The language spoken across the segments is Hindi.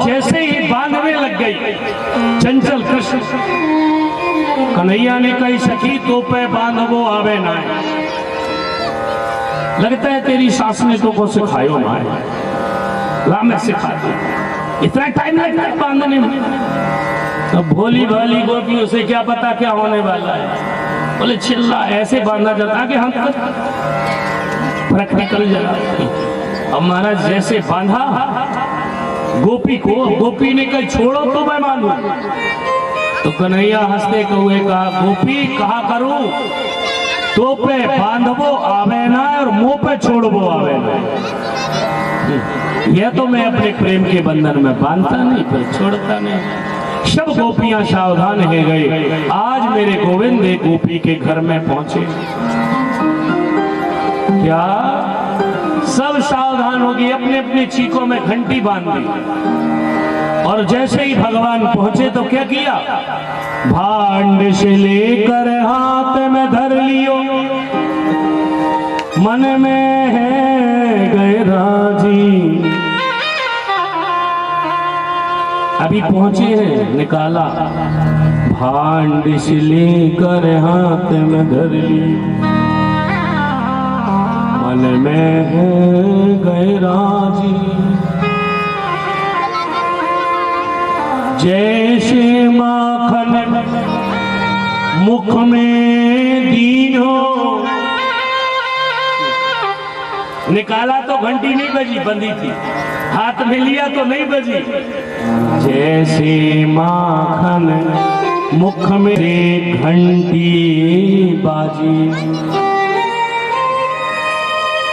जैसे ही बांधने लग गई चंचल कृष्ण, कन्हैया ने कही सखी तो पे बांधवो आवे ना, लगता है तेरी सास ने तो को सिखायो ना है, ला मैं सिखा दूं, इतना टाइम लगता है बांधने में। अब भोली भाली गोपियों से क्या पता क्या होने वाला है, बोले चिल्ला ऐसे बांधा जाता कि हम फर्क निकल जाए। अब महाराज जैसे बांधा गोपी को, गोपी ने कहा छोड़ो तो मैं बांधू, तो कन्हैया हंसते हुए कहा गोपी कहा करूं तो पे बांधवो आवे ना और मुंह पे छोड़वो आवे ना। यह तो मैं अपने प्रेम के बंधन में बांधता नहीं पर छोड़ता नहीं। सब गोपियां सावधान हो गए। आज मेरे गोविंद एक गोपी के घर में पहुंचे, क्या सब सावधान हो गए, अपने अपने चीकों में घंटी बांध दी। और जैसे ही भगवान पहुंचे तो क्या किया, भांड से लेकर हाथ में धर लियो, मन में है गए राजी। अभी पहुंचे हैं, निकाला भांड से लेकर हाथ में धर लियो, मन में है गए राजी। जैसे माखन मुख में दीनो, निकाला तो घंटी नहीं बजी, बंदी थी, हाथ में लिया तो नहीं बजी। जैसे माखन मुख में घंटी बाजी,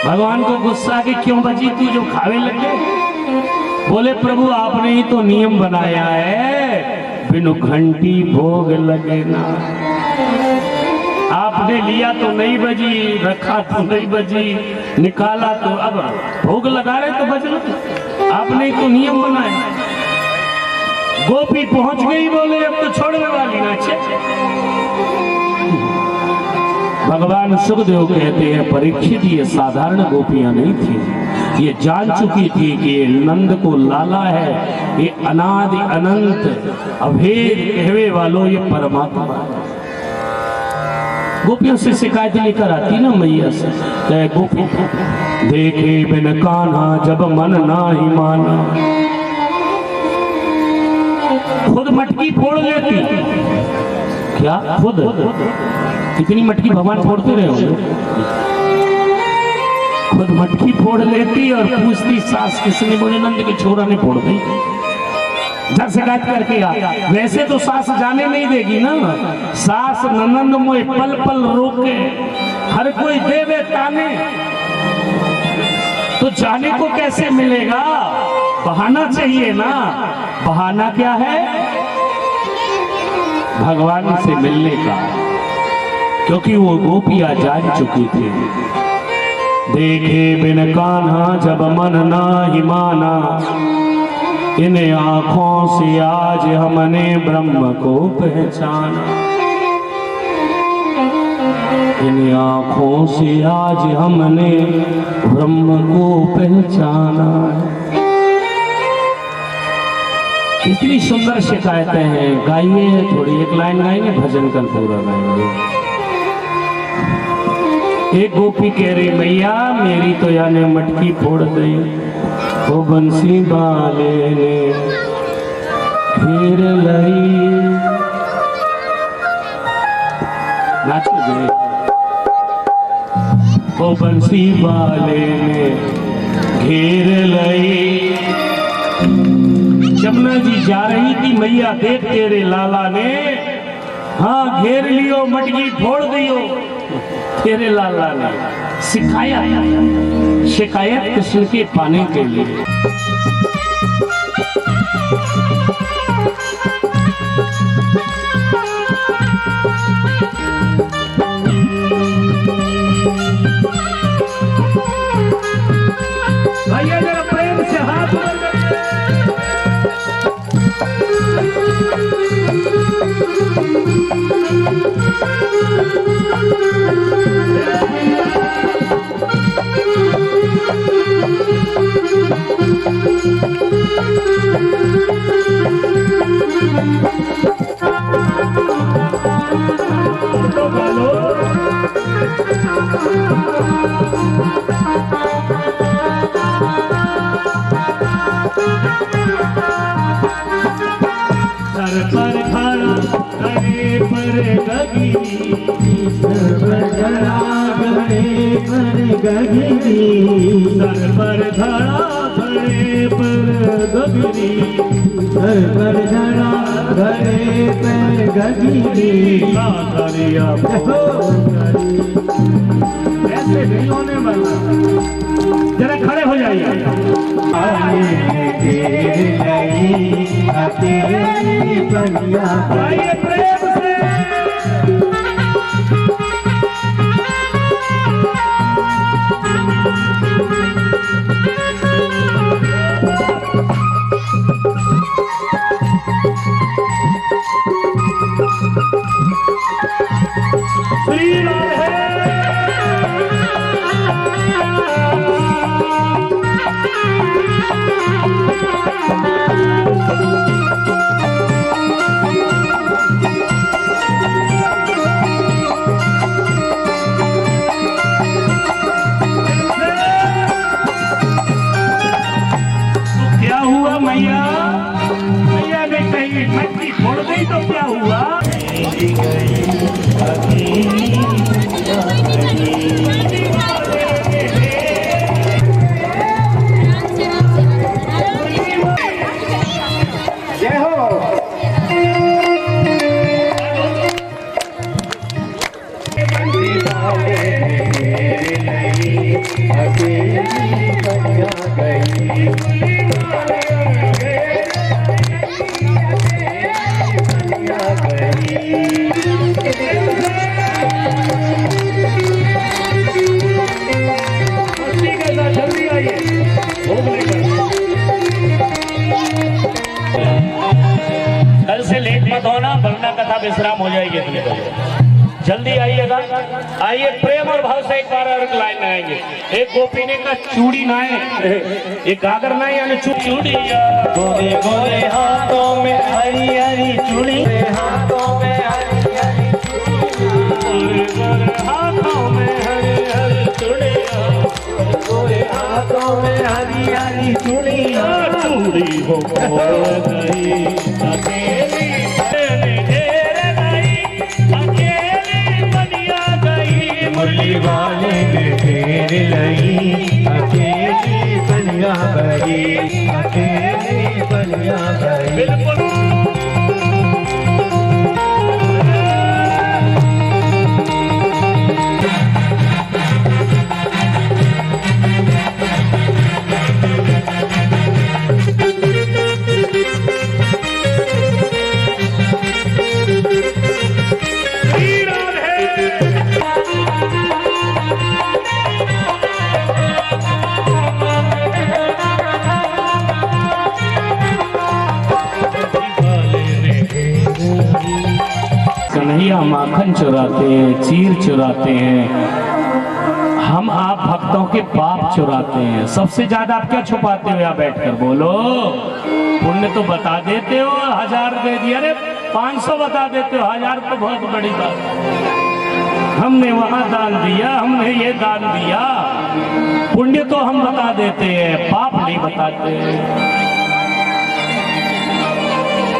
भगवान को गुस्सा कि क्यों बजी, तू जो खावे लगे। बोले प्रभु आपने ही तो नियम बनाया है बिनु घंटी भोग लगे ना, आपने लिया तो नहीं बजी, रखा तो नहीं बजी, निकाला तो अब भोग लगा रहे तो बज रहे, आपने ही तो नियम बनाया। गोपी पहुंच गई, बोले अब तो छोड़ने वाली ना। भगवान सुखदेव कहते हैं परीक्षित ये साधारण गोपियां नहीं थी, ये जान चुकी थी कि ये नंद को लाला है, ये अनादि अनंत अभेद कहवे वालों ये परमात्मा है। गोपियों से शिकायत लेकर आती ना मैया से, कहे गोपी देखे बिन कान्हा जब मन ना ही माना, खुद मटकी फोड़ लेती। क्या खुद कितनी मटकी भगवान फोड़ते रहे होंगे, खुद मटकी फोड़ लेती और पूछती सास किसने, बोले नंद के छोरा ने फोड़ दी। जब शिकायत करके आ, वैसे तो सास जाने नहीं देगी ना, सास ननंद मोए पल पल रोके, हर कोई देवे ताने, तो जाने को कैसे मिलेगा, बहाना चाहिए ना। बहाना क्या है, भगवान से मिलने का, क्योंकि वो गोपियां जान चुकी थी। देखे बिन कान्हा जब मन ना ही माना, इन आंखों से आज हमने ब्रह्म को पहचाना, इन आंखों से आज हमने ब्रह्म को पहचाना। इतनी सुंदर शिकायतें हैं, गाइए थोड़ी, एक लाइन गाएंगे, भजन कल पूरा गाएंगे। एक गोपी कह रही मैया मेरी तो याने मटकी फोड़ गई, वो बंसी वाले ने घेर लई, नाच गए, वो बंसी वाले ने घेर लई। जमुना जी जा रही थी, मैया देख तेरे लाला ने, हाँ घेर लियो, मटकी फोड़ दियो, तेरे लाला ने सिखाया शिकायत कृष्ण के पाने के लिए। भैया जरा प्रेम से हाथ सर पर खड़ा गए पर गगिरी, सर पर खड़ा गए पर गगिरी, सर पर खड़ा गए पर गगिरी, सर पर खड़ा गए पर गगिरी। साकरिया ऐसे नहीं होने वाला, जरा खड़े हो जाइए। अकेली बनिया आइए प्रेम से श्री राधे। क्या हुआ मैया? मैया ने कहीं मट्टी छोड़ दी तो क्या हुआ? जय हो। जल्दी आइए, कल से लेट मत होना वरना कथा विश्राम हो जाएगी इतने बजे। जल्दी आइएगा। आइए प्रेम और भाव से एक बार और लाइन में आएंगे। एक गोपी ने का चूड़ी नाए, एक गागर नाए यानी चूड़ी। गोरे गोरे हाथों में हरी हरी चूड़ी, हाथों में हरी हरी गोरे गोरे हाथों में हरी हरी चूड़ियां, गोरे हाथों में हरी हरी चूड़ियां। चूड़ी हो गई अकेली घेर गई, अकेली बनिया गई। मुरली वाले ने घेर लई, अकेली बनिया गई, अकेली बनिया गई। बिल्कुल कन्हैया माखन चुराते हैं, चीर चुराते हैं, हम आप भक्तों के पाप चुराते हैं। सबसे ज्यादा आप क्या छुपाते हो? यहाँ बैठकर बोलो। पुण्य तो बता देते हो, 1000 दे दिया, अरे 500 बता देते हो, 1000 तो बहुत बड़ी बात। हमने वहां दान दिया, हमने ये दान दिया। पुण्य तो हम बता देते हैं, पाप नहीं बताते।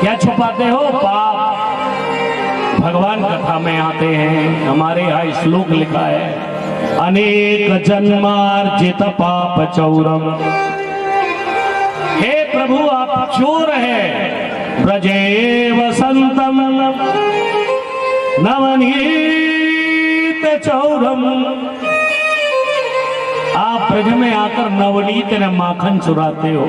क्या छुपाते हो? पाप। भगवान कथा में आते हैं, हमारे यहाँ श्लोक लिखा है, अनेक जन्मार्जित पाप चौरम। हे प्रभु आप चोर हैं, ब्रजे वसंतम नवनीत चौरम। आप ब्रज में आकर नवनीत ने माखन चुराते हो,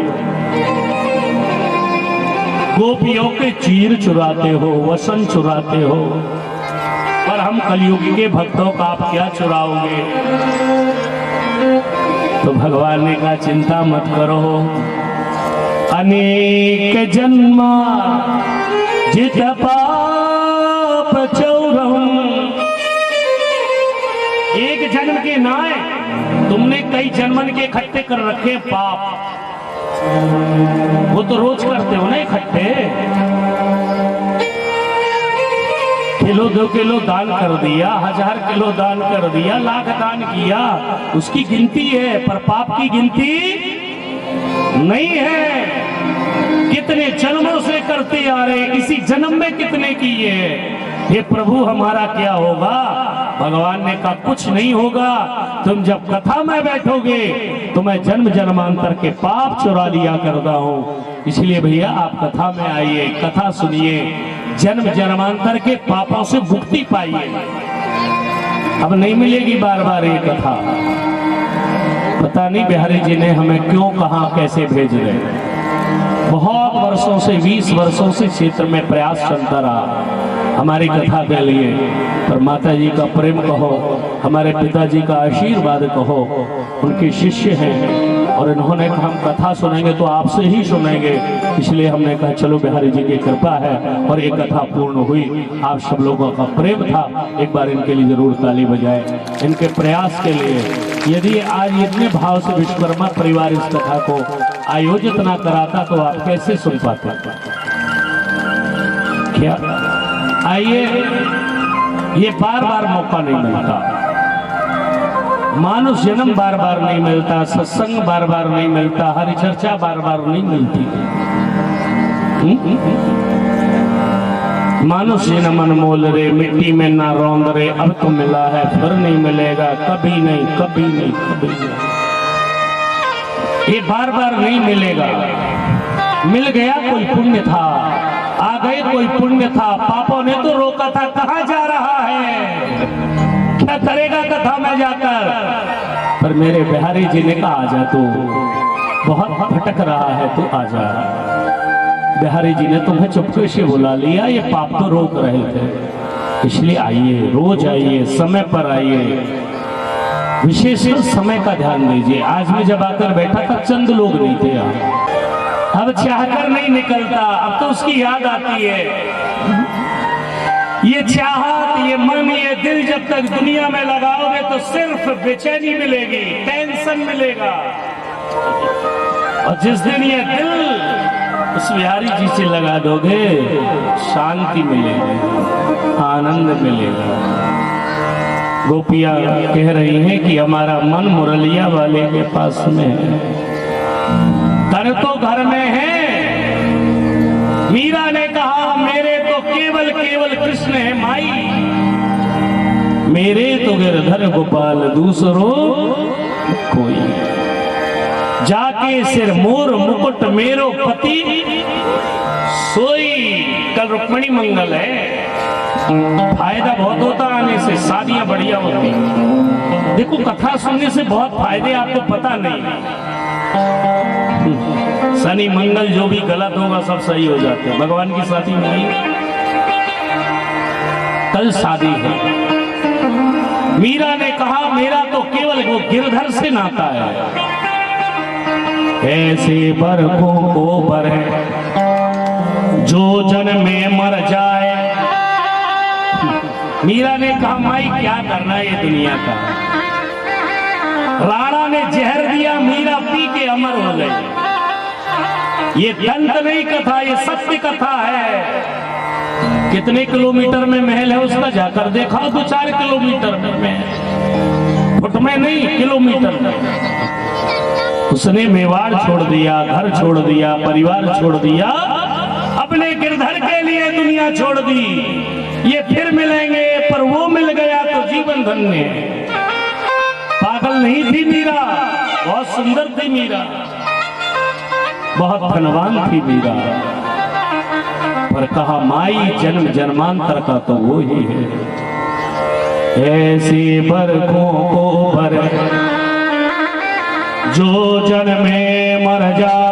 गोपियों के चीर चुराते हो, वसन चुराते हो, पर हम कलयुगी के भक्तों का आप क्या चुराओगे? तो भगवान ने कहा चिंता मत करो, अनेक जन्मा जित पाप चौरम। एक जन्म के नाए तुमने कई जन्मन के इकट्ठे कर रखे पाप। वो तो रोज करते हो ना इकट्ठे। किलो 2 किलो दान कर दिया, 1000 किलो दान कर दिया, लाख दान किया, उसकी गिनती है, पर पाप की गिनती नहीं है। इतने जन्मों से करते आ रहे, इसी जन्म में कितने किए हैं। ये प्रभु हमारा क्या होगा? भगवान ने कहा कुछ नहीं होगा। तुम जब कथा में बैठोगे तो मैं जन्म जन्मांतर के पाप चुरा लिया करता हूँ। इसलिए भैया आप कथा में आइए, कथा सुनिए, जन्म जन्मांतर के पापों से मुक्ति पाइए। अब नहीं मिलेगी बार बार ये कथा। पता नहीं बिहारी जी ने हमें क्यों, कहाँ, कैसे भेज रहे। बहुत वर्षों से, 20 वर्षों से क्षेत्र में प्रयास चलता रहा हमारी कथा के लिए, पर माता जी का प्रेम कहो, हमारे पिताजी का आशीर्वाद कहो, उनके शिष्य हैं और इन्होंने कहा हम कथा सुनेंगे तो आपसे ही सुनेंगे। इसलिए हमने कहा चलो बिहारी जी की कृपा है और एक कथा पूर्ण हुई। आप सब लोगों का प्रेम था, एक बार इनके लिए जरूर ताली बजाएं, इनके प्रयास के लिए। यदि आज इतने भाव से विश्वकर्मा परिवार इस कथा को आयोजित ना कराता तो आप कैसे सुन पाते? क्या आइए, ये बार बार मौका नहीं मिलता, मानुष जन्म बार बार नहीं मिलता, सत्संग बार बार नहीं मिलता, हरि चर्चा बार बार नहीं मिलती। मानुष जन्म अनमोल रे, मिट्टी में ना रौंद रे, अब तो मिला है फिर नहीं मिलेगा, कभी नहीं, कभी नहीं, कभी नहीं। ये बार बार नहीं मिलेगा। मिल गया कोई पुण्य था, आ गए कोई पुण्य था, पापों ने तो रोका था, कहाँ जा रहा है, क्या करेगा कथा में जाकर। पर मेरे बिहारी जी ने कहा आजा, तू बहुत भटक रहा है, तू आजा। बिहारी जी ने तुम्हें चुपके से बुला लिया, ये पाप तो रोक रहे थे। इसलिए आइए, रोज आइए, समय पर आइए, विशेष समय का ध्यान दीजिए। आज मैं जब आकर बैठा था चंद लोग नहीं थे यहाँ, अब चाहकर नहीं निकलता, अब तो उसकी याद आती है। ये चाहत, ये मन, ये दिल जब तक दुनिया में लगाओगे तो सिर्फ बेचैनी मिलेगी, टेंशन मिलेगा। और जिस दिन ये दिल उस बिहारी जी से लगा दोगे, शांति मिलेगी, आनंद मिलेगा। गोपियां कह रही हैं कि हमारा मन मुरलिया वाले के पास में है, घर तो घर में है। मीरा ने कहा मेरे तो केवल केवल कृष्ण है माई, मेरे तो गिरधर गोपाल दूसरो कोई। जाके सिर मोर मुकुट मेरो पति सोई। कल रुक्मिणी मंगल है, फायदा बहुत होता आने से, शादियां बढ़िया होती। देखो कथा सुनने से बहुत फायदे आपको पता नहीं। शनि मंगल जो भी गलत होगा सब सही हो जाते हैं। भगवान की शादी नहीं, कल शादी है। मीरा ने कहा मेरा तो केवल वो गिरधर से नाता है, ऐसे बरखों को बरे जो जन में मर जाए। मीरा ने कहा माई क्या करना है ये दुनिया का। राणा ने जहर दिया, मीरा पी के अमर हो गई। ये दंत नहीं कथा, ये सत्य कथा है। कितने किलोमीटर में महल है उसका जाकर देखा, 2-4 किलोमीटर में, फुट में नहीं किलोमीटर में। उसने मेवाड़ छोड़ दिया, घर छोड़ दिया, परिवार छोड़ दिया, अपने गिरधर के लिए दुनिया छोड़ दी। ये फिर मिलेंगे, पर वो मिल गया तो जीवन धन्य। पागल नहीं थी मीरा, बहुत सुंदर थी मीरा, बहुत धनवान थी मीरा, पर कहा माई जन्म जन्मांतर का तो वो ही है। ऐसे बरखों को भर जो जन में मर जाए,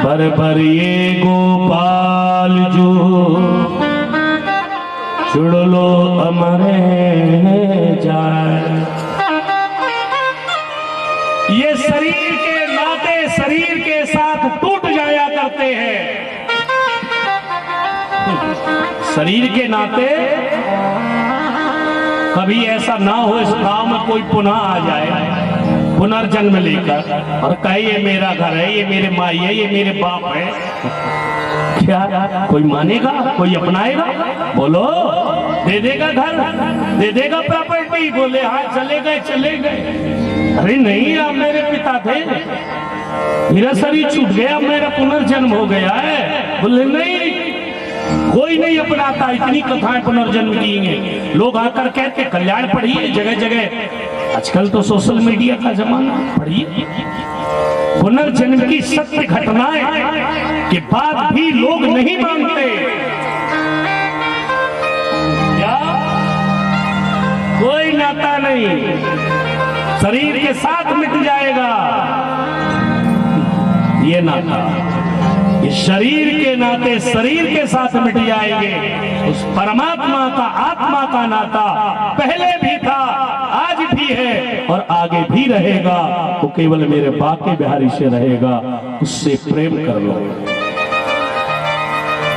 बर ये गोपाल जो चुड़ लो अमरे जाए। ये शरीर के नाते शरीर के साथ टूट जाया करते हैं। शरीर के नाते कभी ऐसा ना हो इस गांव में कोई पुनः आ जाए पुनर्जन्म लेकर और कहे ये मेरा घर है, ये मेरे माई है, ये मेरे बाप है। क्या कोई मानेगा, कोई अपनाएगा? बोलो, दे देगा घर, दे देगा प्रॉपर्टी? बोले हाँ चले गए चले गए। अरे नहीं, आप मेरे पिता थे, मेरा शरीर छूट गया, मेरा पुनर्जन्म हो गया है। बोले नहीं, कोई नहीं अपनाता। इतनी कथाएं पुनर्जन्म की हैं। लोग आकर कहते कल्याण पढ़िए जगह जगह। आजकल तो सोशल मीडिया का जमाना, पढ़िए पुनर्जन्म की सत्य घटनाएं के बाद भी लोग नहीं मानते। क्या कोई नाता नहीं, शरीर के साथ मिट जाएगा ये नाता। इस शरीर के नाते शरीर के साथ मिट जाएंगे। उस परमात्मा का, आत्मा का नाता पहले भी था, आज भी है और आगे भी रहेगा। वो केवल मेरे बाके बिहारी से रहेगा। उससे प्रेम कर लो।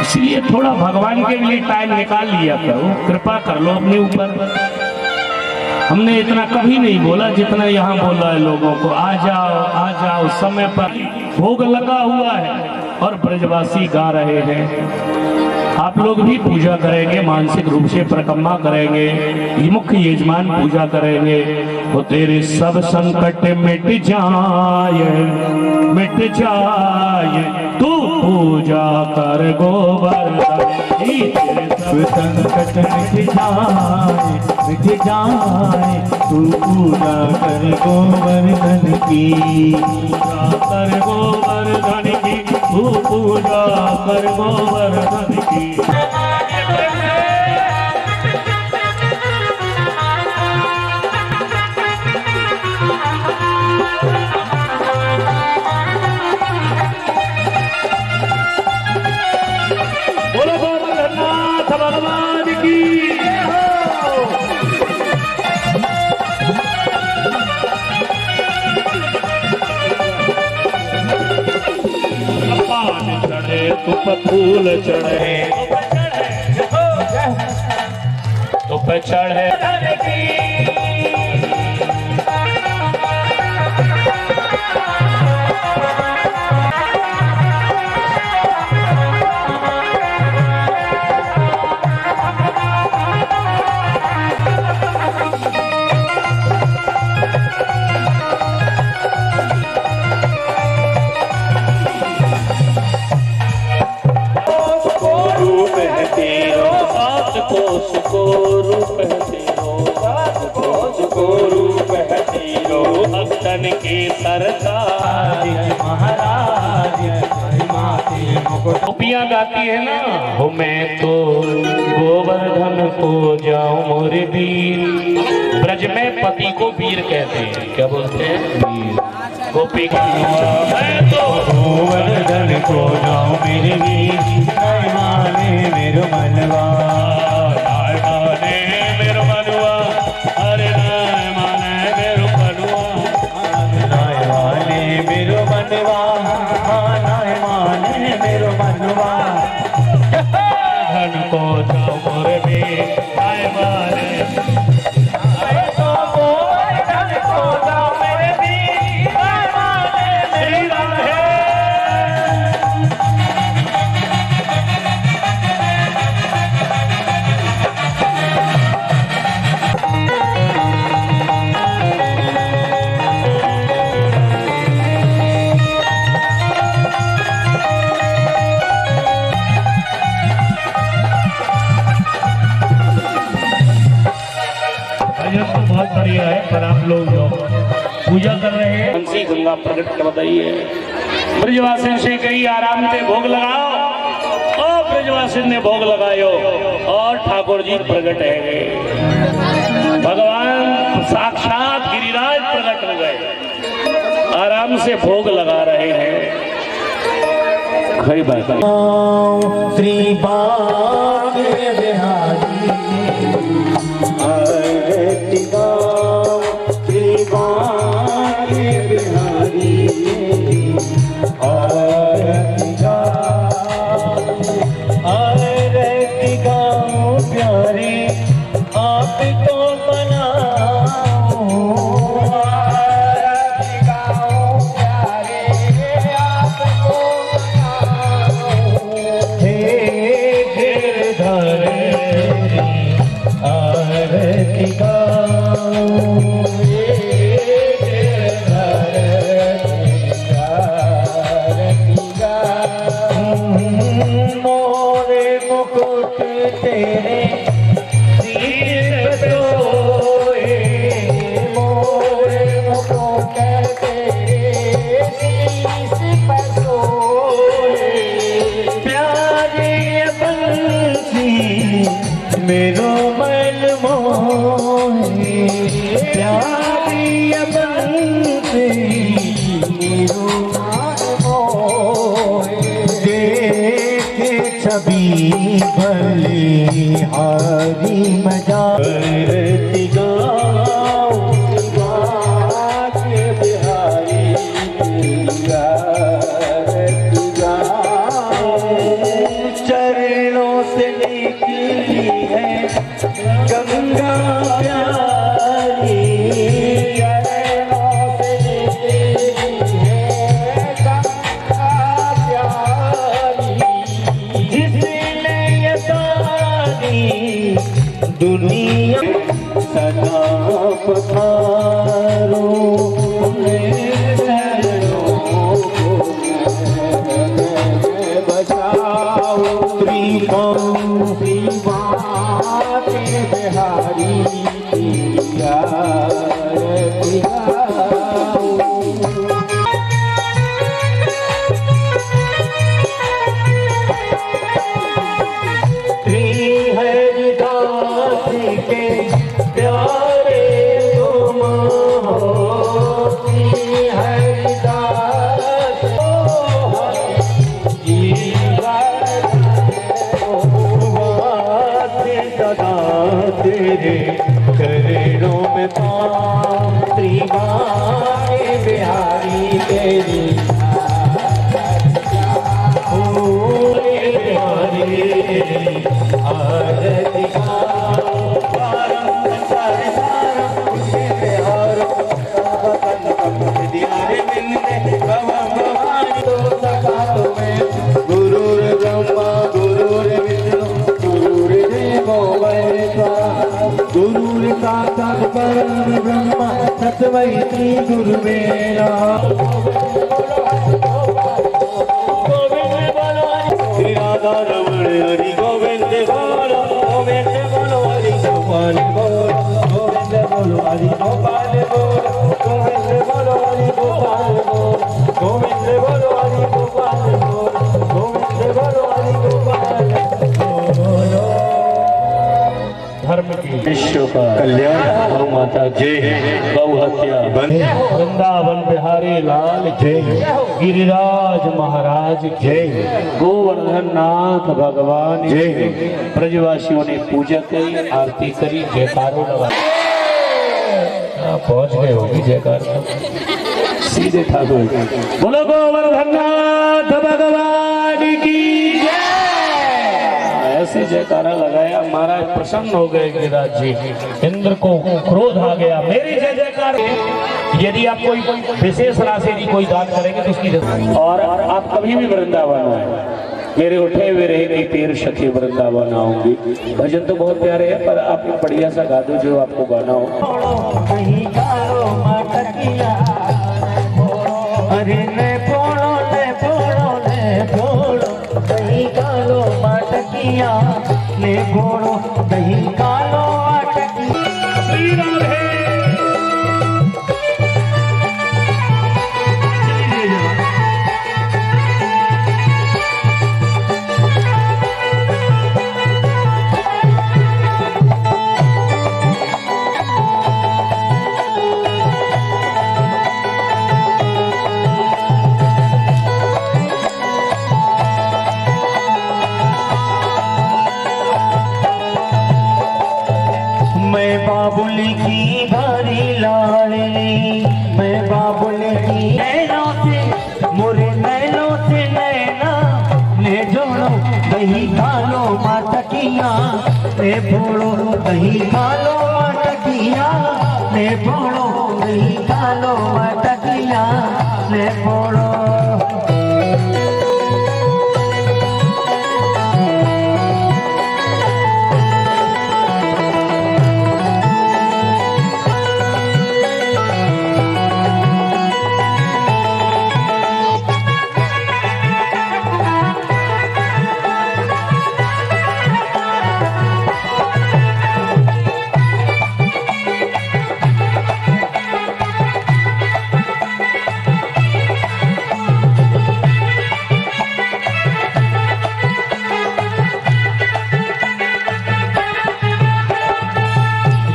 इसलिए थोड़ा भगवान के लिए टाइम निकाल लिया करो, कृपा कर लो अपने ऊपर। हमने इतना कभी नहीं बोला जितना यहाँ बोला है लोगों को। आ जाओ समय पर। भोग लगा हुआ है और ब्रजवासी गा रहे हैं। आप लोग भी पूजा करेंगे, मानसिक रूप से परिक्रमा करेंगे। ये मुख्य यजमान पूजा करेंगे। वो तेरे सब संकट मिट जाए तू पूजा कर गोवर्धन। सब संकट मिट जाए तू पूजा कर गोवर्धन की। पूजा कर गोवर्धन की, तू पूजा कर गोवर्धन की। बोलो गोवर्धननाथ भगवान की। चढ़े तुप फूल चढ़े, तुप चढ़े भक्तन की सरकार महाराज। गोपियाँ गाती है ना, हो मैं तो गोवर्धन को जाऊं मोरे वीर। ब्रज में पति को वीर कहते हैं। क्या बोलते हैं? वीर। गोपी का मैं तो गोवर्धन को जाऊं मेरे वीर। माने मेरो मनवा, मेरो मनवा, अरे माने मेरो मनवा, माने मेरो मनवा, माने मेरो मनवा। धन को जाओ मोरे वीर, आए माने तो गोवर्धन को जाऊं मेरे वीर। माने मेरी राधे। बहुत बढ़िया है। पर आप लोग जो पूजा कर रहे हैं, हंसी गंगा प्रकट कर बताइए। ब्रजवासी से कही आराम से भोग लगाओ। और ब्रजवासी ने भोग लगायो और ठाकुर जी प्रकट है। भगवान साक्षात गिरिराज प्रकट हो गए, आराम से भोग लगा रहे हैं। खरी बात है। श्री बाके बिहारी आरती गाओ, श्री बाके बिहारी आरती गाओ प्यारे आपको बनाओ। आरती गाओ प्यारे आपको बनाओ। हे गिरधर आरती गाओ, हे गिरधर कभी भले हारी मजा करती गाँव के बिहारी करती गाँव चरणों से निकली है गंगा प्यारी चरणों से निकली है गंगा प्यारी जिसने ये सारी दुनिया सदा पधारो बचाओ बिहारी के प्यारे तुम हो हरिदास सदा तेरे चरणों में बिहारी तेरी आरती ब्रह्मा तत्वै श्री गुरुवे श्री राधा रमण हरि गोविंद बोलो गोविंद बोलो हरि गोपाल बोलो गोविंद बोलो हरि गोपाल बोलो गोविंद बोलो हरि गोपाल बोलो गोविंद बोलो हरि गोपाल बोलो गोविंद बोलो हरि गोपाल बोलो धर्म की विश्व का कल्याण गौ माता जय गौ हत्या वृंदावन बिहारी लाल जय गिरिराज महाराज जय गोवर्धन नाथ भगवान जय ब्रजवासियों ने पूजा करी आरती करी जयकारों लगाया पहुंच गए होगी जयकार सीधे ठाकुर बोलो गोवर्धन नाथ भगवान की ऐसे जयकारा लगाया महाराज प्रसन्न हो गए गिरिराज जी इंद्र को क्रोध आ गया मेरी जय जयकार यदि आप कोई विशेष राशि की कोई दान करेंगे तो उसकी और आप कभी भी वृंदावन आए मेरे उठे हुए रहे नहीं पैर सखे वृंदावन आऊंगी भजन तो बहुत प्यारे है पर आप एक बढ़िया सा गा दो जो आपको गाना हो अरे ने बोलो ने बोलो ने बोलो दही कालो माटकिया ने बोलो दही कालो माटकिया बाबुल की भारी लाडली मैं बाबुल की नैनों से मोरे नैनों से नैना ले जोड़ो दही खालो माटकिया ले बोलो दही खालो माटकिया ले बोलो दही खालो माटकिया ले बोलो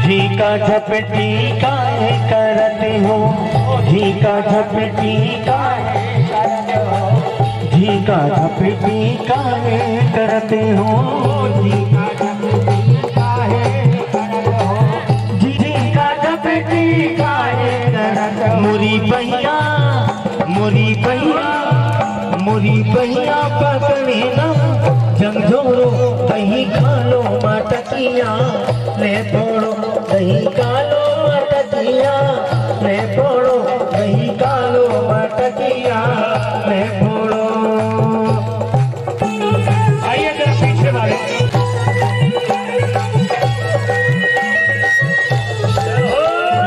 घी का झपटी काहे करते हो घी का झपटी काहे करते हो घी का झपटी काहे करते हो, जी का झपटी काहे करते हो, जी का झपटी काहे करते हो। मोरी भैया पकड़े ना जंझोरो, दही खा लो मटकिया ले तोड़ो, दही खा लो मटकिया ले तोड़ो, दही खा लो मटकिया ले तोड़ो। आइए जरा पीछे वाले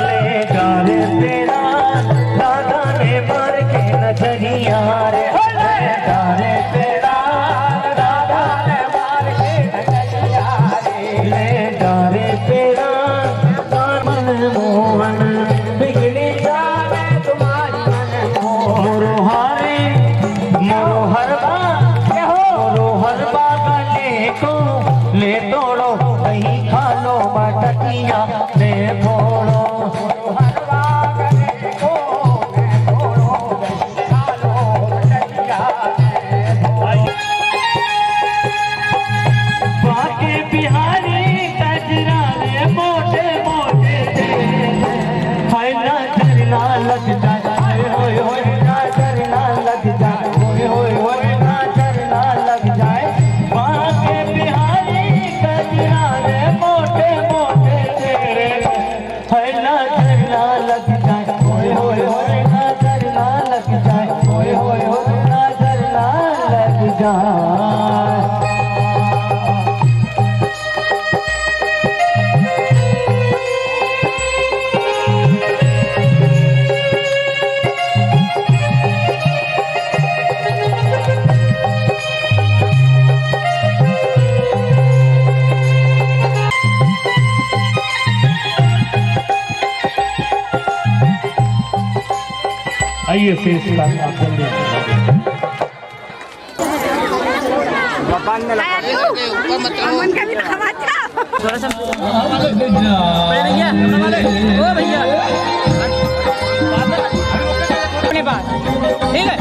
ले जा रे तेरा दादा ने मार के नजरिया रे, ले जा रे तेरा दादा ने मार के नजरिया रे, ले जा रे तेरा मन मोहन बिगड़ी जावे तुम्हारी मन मोरो हारे मोरो हरबा गले को ले तोड़ो, दही खा लो मटकिया ले फोड़ो, हरबा गले को ले तोड़ो, दही खा लो मटकिया ले फोड़ो। बाके बिहारी कजरा रे मोटे मोटे फैला चरना लग जाए, होय होय ना चरना लग जाए, होय होय होय ना चरना लग जाए। बाके बिहारी कजरा रे मोटे मोटे फैला चरना लग जाए, होय होय होय ना चरना लग जाए, होय होय होय ना चरना लग जाए। आइए शेष का जल्दी अमन का भी दिखावा था। थोड़ा सा भैया ओ भैया अपनी बात ठीक है।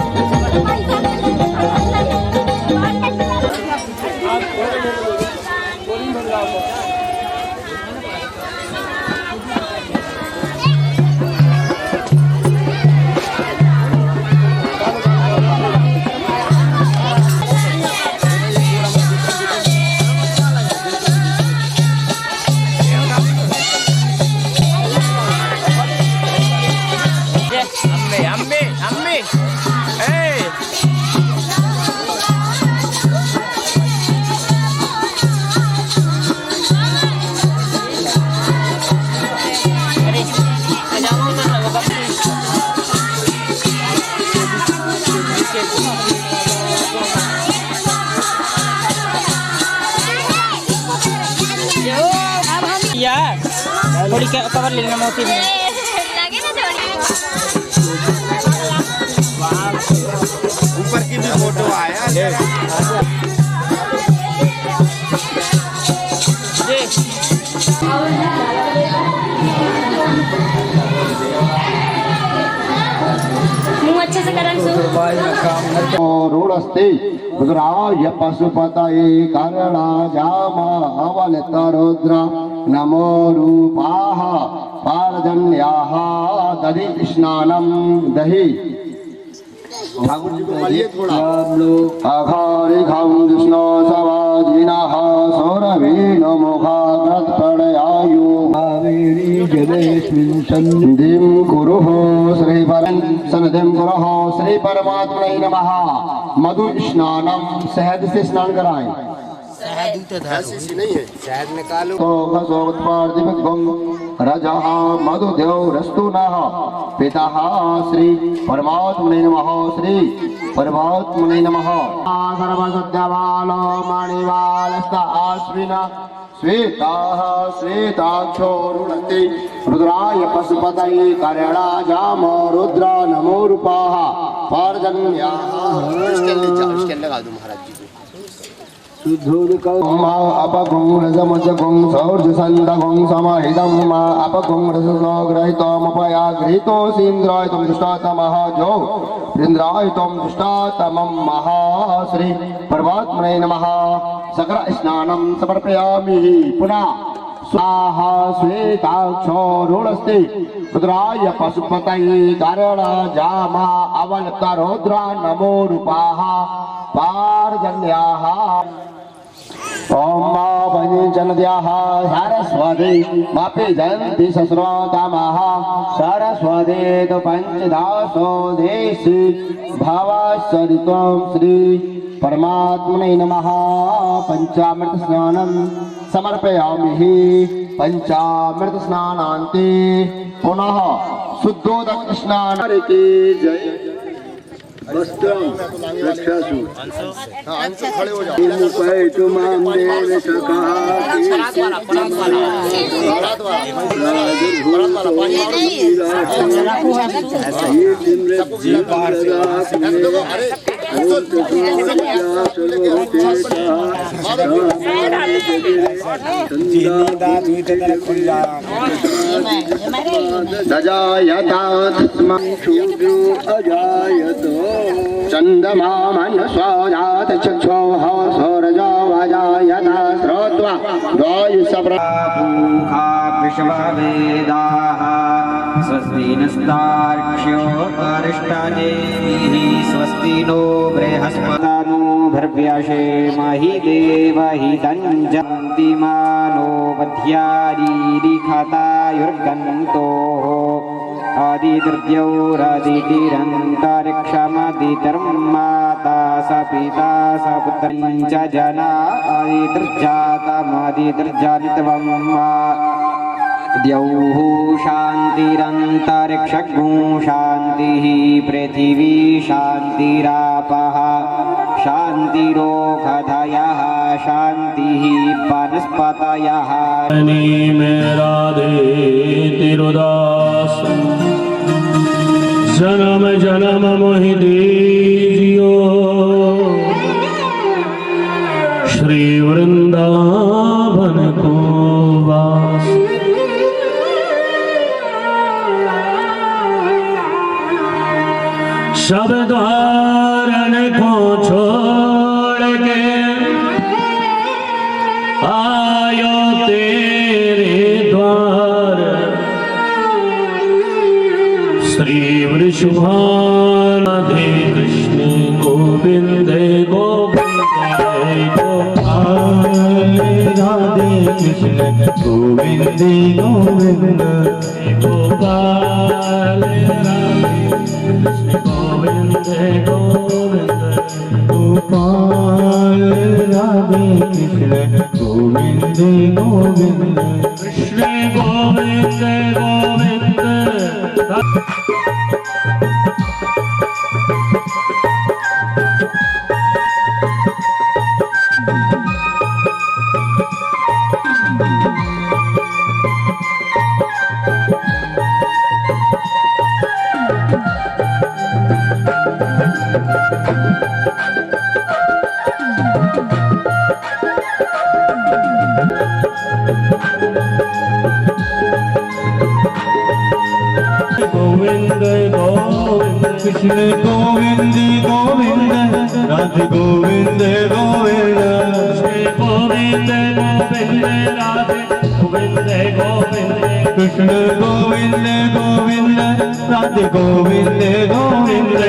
थोड़ी कवर ले लेना मौसी में लगे ना थोड़ी ऊपर की भी फोटो आया मुंह अच्छे से करन सु रूढ़स्ते रुद्राय पशुपतये करणा जामा अवलितरुद्रा नमो रूपाः पारजन्याः दधि स्नानं दहि ठाकुर जी को मालिए थोड़ा अघारिघं विष्णु सवाजिनः सौरभेन मुखाग्रत्पणयायु कावेरी जलेस्मिन् सन्धिं कुरुः श्रीपरं सन्धिं कुरुः श्री परमात्मने नमः। मधु स्नानम शहद से स्नान कराएं। ऐसी नहीं है, शहद निकालो तो भसोत्पादिभं रजः मधुदेव रस्तु नः पितः श्री परमात्मने नमः। श्री परमात्मने नमः। सर्वसत्यवालो मणिवालस्त आश्विन श्वेताः श्वेताक्षो रुणते रुद्राय पशुपतये करणा जाम रुद्र नमो रूपाः पारजन्याः। उसके लगा दो महाराज जी को। मा अपगुं रजमजगुं सौर्जसन्दगुं समाहितं मा अपगुं रससग्रहितमुपयागृहीतोऽसीन्द्राय त्वं दुष्टातमः जो इन्द्राय त्वं दुष्टातमं महाश्री परमात्मने नमः सकल स्नानं समर्पयामि पुनः स्वाहा श्वेताक्षो रूढस्ति रुद्राय पशुपतये कारणा जामा अवलतरुद्रा नमो रूपाः पार्जन्याः ओम मा पंचनद्याः सरस्वती मापि जयन्ति सस्रोतामः सरस्वती तु पंचदासो देशि भावाश्चरितं श्री परमात्मने नमः पंचामृत स्नानं समर्पयामि पंचामृत स्नानान्ते पुनः शुद्धोदक स्नान की जय वस्त्रं रक्षासु खड़े हो जाओ पैतुमां देव चंद्रमा मनस्वाजात चक्षुः सौरजो वाजायत श्रोत्वा वायुसप्रा विश्ववेदाः स्वस्ति नस्तार्क्ष्यो अरिष्टानेमिः स्वस्ति नो बृहस्पतिनो भर्व्यशेमहि देवहितञ्जन्ति मानो वध्यारीरिखतायुर्गन्तोः आदिर्द्यौरदितिरन्तरिक्षमदितिर्माता स पिता स पुत्रं च जना आदिर्जातमदिर्जनित्वं द्यौः शान्तिरन्तरिक्षगुं शान्तिः पृथिवी शान्तिरापः शान्तिरोगधयः शान्तिः वनस्पतयः में राधे तिरुदास जन्म जन्म मोहि दीजियो श्री वृंदावन को वास सब द्वारन को छोड़ के आयो तेरे द्वार श्री वृषभान राधे कृष्ण गोविंद गोविंद गोपाल राधे कृष्ण गोविंद गोविंद गोपाल गोविंद गोविंद गोपाल राधे कृष्ण गोविंद गोविंद कृष्ण गोविंद गोविंद गोविंद गोविंद कृष्ण गोविंद गोविंद राधे गोविंद गोविंद गोविंद गोविंद राधे गोविंद गोविंद कृष्ण गोविंद गोविंद राधे गोविंद गोविंद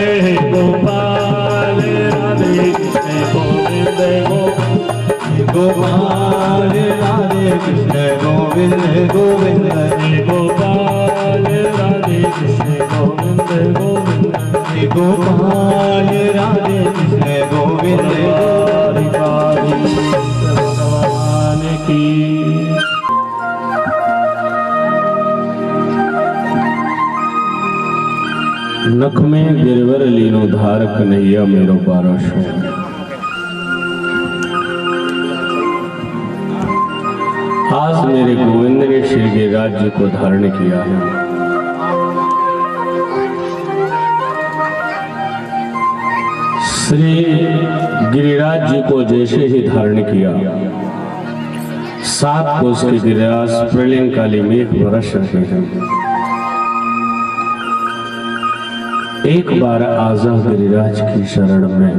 गोपाल राधे कृष्ण गोविंद गोपाल राधे कृष्ण गोविंद गोविंद गोपाल राधे कृष्ण गोविंद गोविंद गोपाल राधे कृष्ण गोविंद भगवान की नख में गिरवर लीनो धारक नैया मेरो पारसो आज मेरे गोविंद ने श्री के राज्य को धारण किया है। श्री गिरिराज जी को जैसे ही धारण किया, 7 कोस के गिरिराज प्रलयंकाली मेघ बरस रहे हैं। एक बार आजा गिरिराज की शरण में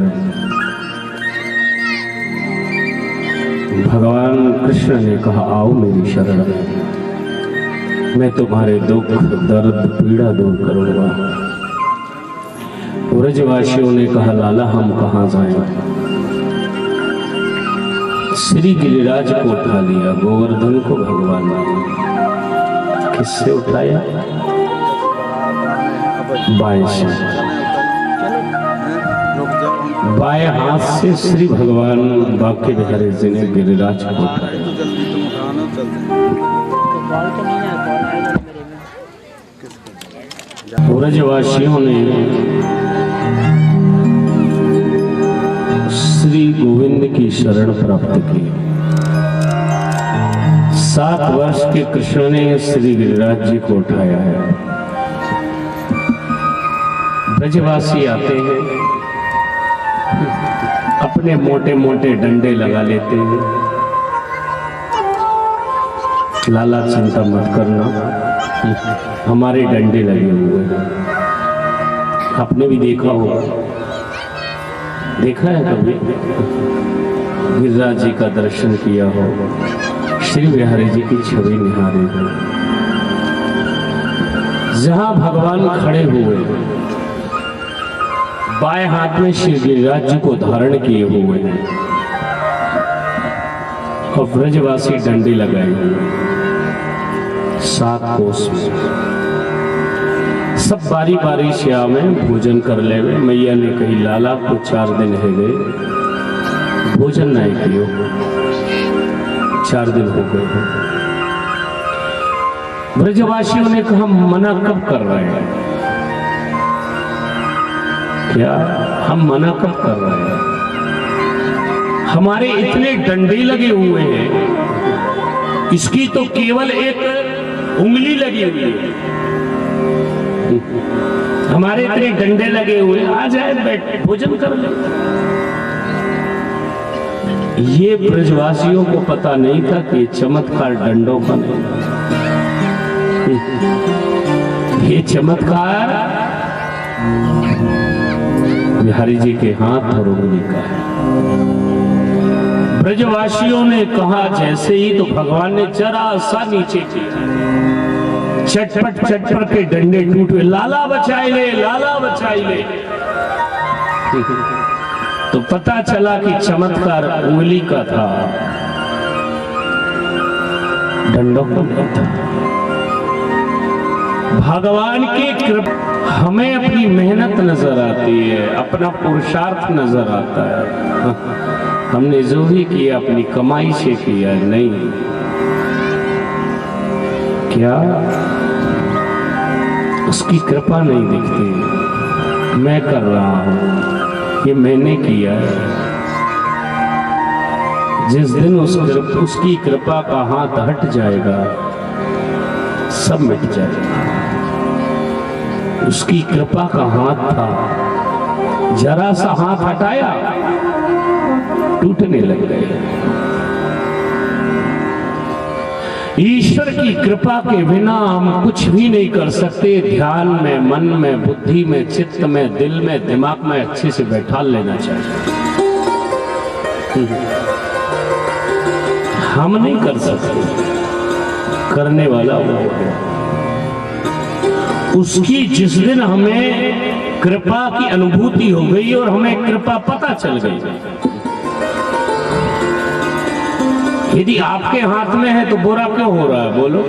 भगवान कृष्ण ने कहा, आओ मेरी शरण में, मैं तुम्हारे दुख दर्द पीड़ा दूर करूंगा। ब्रजवासियों ने कहा, लाला हम कहाँ जाएं? श्री गिरिराज को उठा लिया, गोवर्धन को भगवान ने किससे उठाया? बाएं से, बाएं हाथ से श्री भगवान बांके बिहारी जी ने गिरिराज को उठाया। ब्रजवासियों ने श्री गोविंद की शरण प्राप्त की। 7 वर्ष के कृष्ण ने श्री गिरिराज जी को उठाया है। ब्रजवासी आते हैं, अपने मोटे मोटे डंडे लगा लेते हैं, लाला चिंता मत करना, हमारे डंडे लगे हुए हैं। आपने भी देखा होगा, देखा है कभी गिरिराज जी का दर्शन किया हो, श्री बिहारी जी की छवि निहारी हो। जहां भगवान खड़े हुए, बाएं हाथ में श्री गिरिराज जी को धारण किए हुए हैं और ब्रजवासी डंडे लगाए हुए 7 कोस में। सब बारी बारी से आवे, भोजन कर ले। मैया ने कही, लाला को 4 दिन है गए, भोजन नहीं कियो, 4 दिन हो गए। ब्रजवासियों ने कहा, मना कब कर रहे हैं? क्या हम मना कब कर रहे हैं? हमारे इतने डंडे लगे हुए हैं, इसकी तो केवल एक उंगली लगी हुई है। हमारे इतने डंडे लगे हुए, आ जाए, बैठ भोजन कर ले। ये ब्रजवासियों को पता नहीं था कि चमत्कार डंडों का नहीं, ये चमत्कार बिहारी जी के हाथ और उंगली का है। ब्रजवासियों ने कहा जैसे ही, तो भगवान ने जरा सा नीचे किया, चटपट चटपट के डंडे टूटे, लाला बचाई ले, लाला बचाई ले। तो पता चला कि चमत्कार उंगली का था, डंडों का नहीं था। भगवान की कृपा, हमें अपनी मेहनत नजर आती है, अपना पुरुषार्थ नजर आता है। हमने जो भी किया अपनी कमाई से किया नहीं। क्या उसकी कृपा नहीं दिखती? मैं कर रहा हूं, ये मैंने किया है। जिस दिन उसकी कृपा का हाथ हट जाएगा, सब मिट जाएगा। उसकी कृपा का हाथ था, जरा सा हाथ हटाया, टूटने लग गए। ईश्वर की कृपा के बिना हम कुछ भी नहीं कर सकते। ध्यान में, मन में, बुद्धि में, चित्त में, दिल में, दिमाग में अच्छे से बैठा लेना चाहिए। हम नहीं कर सकते, करने वाला वो है। उसकी जिस दिन हमें कृपा की अनुभूति हो गई और हमें कृपा पता चल गई, यदि आपके हाथ में है तो बुरा क्यों हो रहा है? बोलो,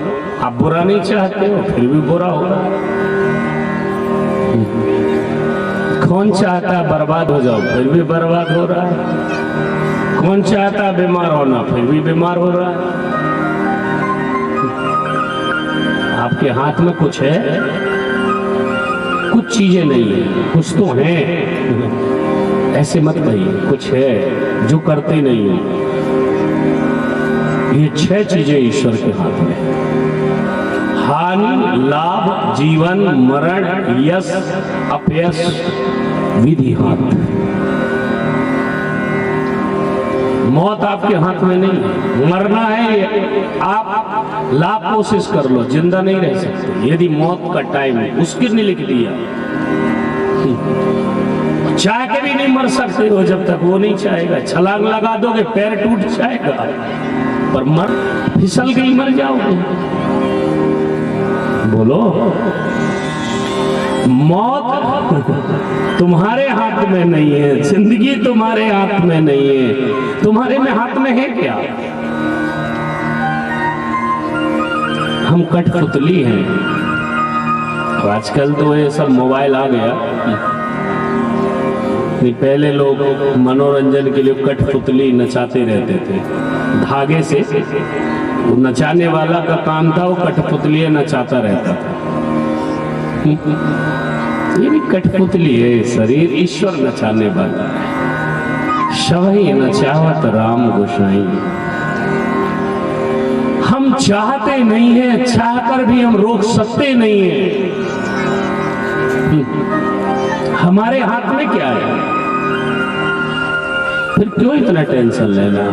आप बुरा नहीं चाहते हो, फिर भी बुरा हो रहा है। कौन चाहता है बर्बाद हो जाओ, फिर भी बर्बाद हो रहा है। कौन चाहता है बीमार होना, फिर भी बीमार हो रहा है। आपके हाथ में कुछ है, कुछ चीजें नहीं है, कुछ तो है। ऐसे मत कहिए कुछ है जो करते नहीं हो। ये 6 चीजें ईश्वर के हाथ में, हानि, लाभ, जीवन, मरण, यश, अपयश, विधि हाथ। आपके हाथ में नहीं है। मरना है, आप लाख कोशिश कर लो, जिंदा नहीं रह सकते। यदि मौत का टाइम है, उसके ने लिख दिया, चाह के भी नहीं मर सकते हो जब तक वो नहीं चाहेगा। छलांग लगा दोगे पैर टूट जाएगा, पर मर फिसल गई मर जाओगे। बोलो, मौत तुम्हारे हाथ में नहीं है, जिंदगी तुम्हारे हाथ में नहीं है। तुम्हारे में हाथ में है क्या? हम कठपुतली हैं। तो आजकल तो ये सब मोबाइल आ गया, नहीं पहले लोग मनोरंजन के लिए कठपुतली नचाते रहते थे धागे से। वो नचाने वाला का काम था, वो कठपुतली नचाता रहता था। ये भी कठपुतली है, शरीर ईश्वर नचाने वाला है। शवही नचावत राम गोसाई। हम चाहते नहीं है, चाहकर भी हम रोक सकते नहीं है। हमारे हाथ में क्या है? फिर क्यों इतना टेंशन लेना?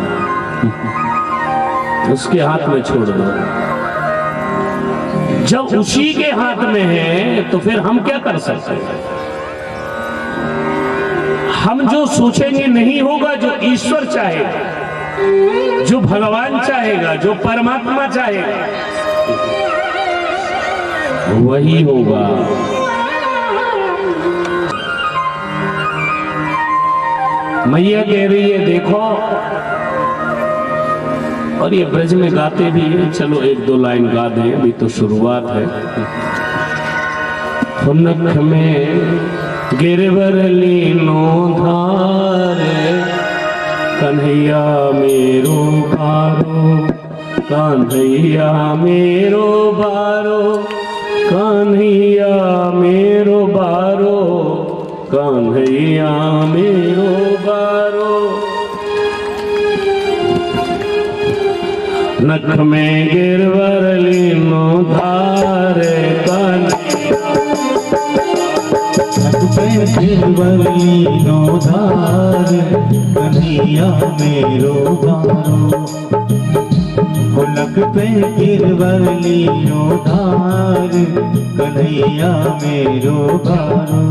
उसके हाथ में छोड़ दो। जब उसी के हाथ में है तो फिर हम क्या कर सकते हैं? हम जो सोचेंगे नहीं होगा, जो ईश्वर चाहेगा, जो भगवान चाहेगा, जो परमात्मा चाहेगा, वही होगा। मैया कह रही है देखो, और ये ब्रज में गाते भी हैं। चलो एक दो लाइन गा दें, अभी तो शुरुआत है। फुनक में गिरवर लीनो धारे, कन्हैया मेरो बारो, कन्हैया मेरो बारो, कन्हैया मेरो बारो, कन्हैया मेरो बारो। नख में गिरवर लीनो धारे, गिरवर लीनो धारे, कन्हैया मेरो बारो। लक पे गिरवर लीनो धारे, कन्हैया मेरो बारो।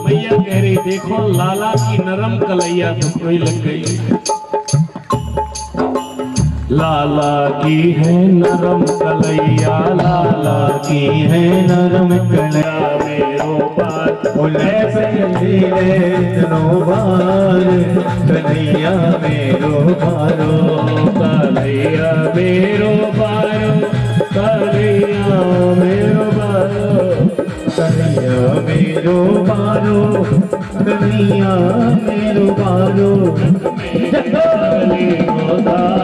मैया कह रही देखो, लाला की नरम कलैया तो कोई लग गई। लाला की है नरम कलैया, लाला की है नरम कलैया मेरो बार। बोले तनो बार, कन्हैया मेरो बारो, कलैया मेरो बारो, कलैया मेरो बारो, कन्हैया मेरो बारो, कन्हैया मेरो बारो।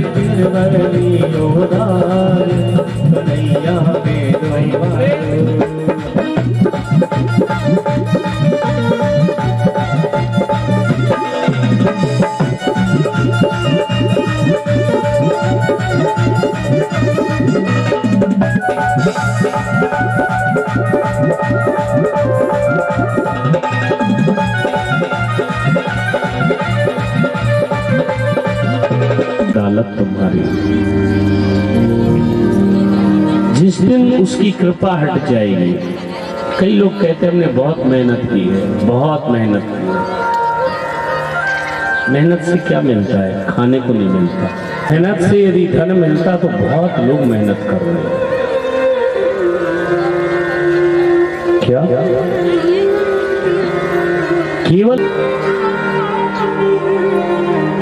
गिरवर लीनो धारे, कन्हैया मेरो बारो। अदालत तुम्हारी। जिस दिन उसकी कृपा हट जाएगी, कई लोग कहते हैं हमने बहुत मेहनत की है, बहुत मेहनत की है। मेहनत से क्या मिलता है? खाने को नहीं मिलता। मेहनत से यदि धन मिलता तो बहुत लोग मेहनत कर रहे हैं। क्या केवल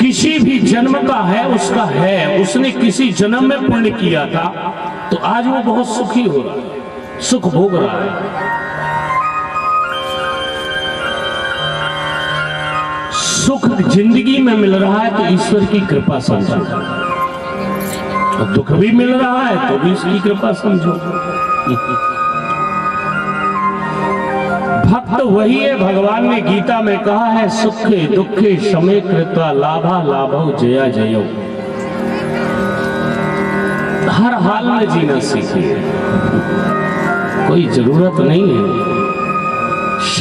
किसी भी जन्म का है उसका है, उसने किसी जन्म में पुण्य किया था तो आज वो बहुत सुखी हो रहा है, सुख भोग रहा है। सुख जिंदगी में मिल रहा है तो ईश्वर की कृपा समझो, और दुख भी मिल रहा है तो भी इसकी कृपा समझो। भक्त वही है, भगवान ने गीता में कहा है सुखे दुखे शमे कृत्वा लाभा लाभो जया जयो। हर हाल में जीना सीखिए, कोई जरूरत नहीं है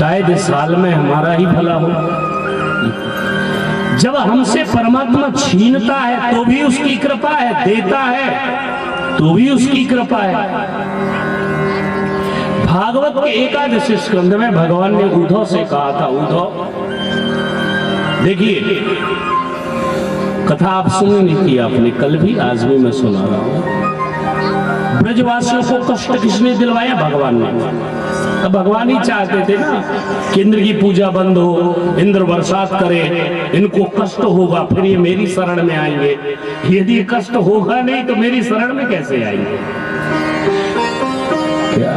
शायद इस साल में हमारा ही भला हो। जब हमसे परमात्मा छीनता है तो भी उसकी कृपा है, देता है तो भी उसकी कृपा है। भागवत के एकादश स्कंध में भगवान ने उद्धव से कहा था, उद्धव देखिए, कथा आप सुनी नहीं थी आपने, कल भी आज भी मैं सुना रहा हूं। ब्रजवासियों को कष्ट किसने दिलवाया? भगवान ने। तो भगवान ही चाहते थे ना कि इंद्र की पूजा बंद हो, इंद्र बरसात करे, इनको कष्ट होगा फिर ये मेरी शरण में आएंगे। यदि कष्ट होगा नहीं तो मेरी शरण में कैसे आएंगे? क्या?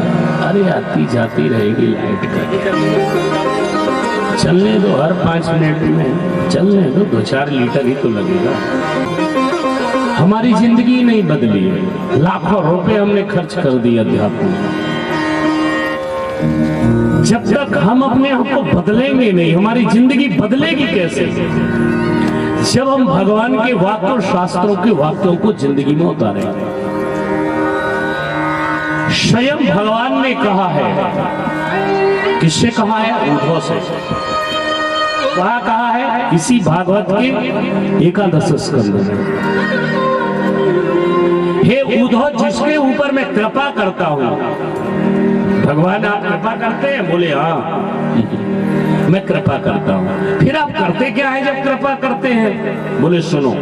अरे आती जाती रहेगी लाइट का, चलने दो, हर 5 मिनट में चलने दो, 2-4 लीटर ही तो लगेगा। हमारी जिंदगी नहीं बदली है, लाखों रुपए हमने खर्च कर दिए अध्यात्म में। जब तक हम अपने आप को बदलेंगे नहीं, हमारी जिंदगी बदलेगी कैसे? जब हम भगवान के वाक्य और शास्त्रों के वाक्यों को जिंदगी में उतारेंगे। स्वयं भगवान ने कहा है, किससे कहा है? उद्धव से। कहा है इसी भागवत के एकादश स्कंध में, हे उद्धव, जिसके ऊपर मैं कृपा करता हूं। भगवान आप कृपा करते हैं? बोले हाँ, मैं कृपा करता हूं। फिर आप करते क्या है जब कृपा करते हैं? बोले सुनो,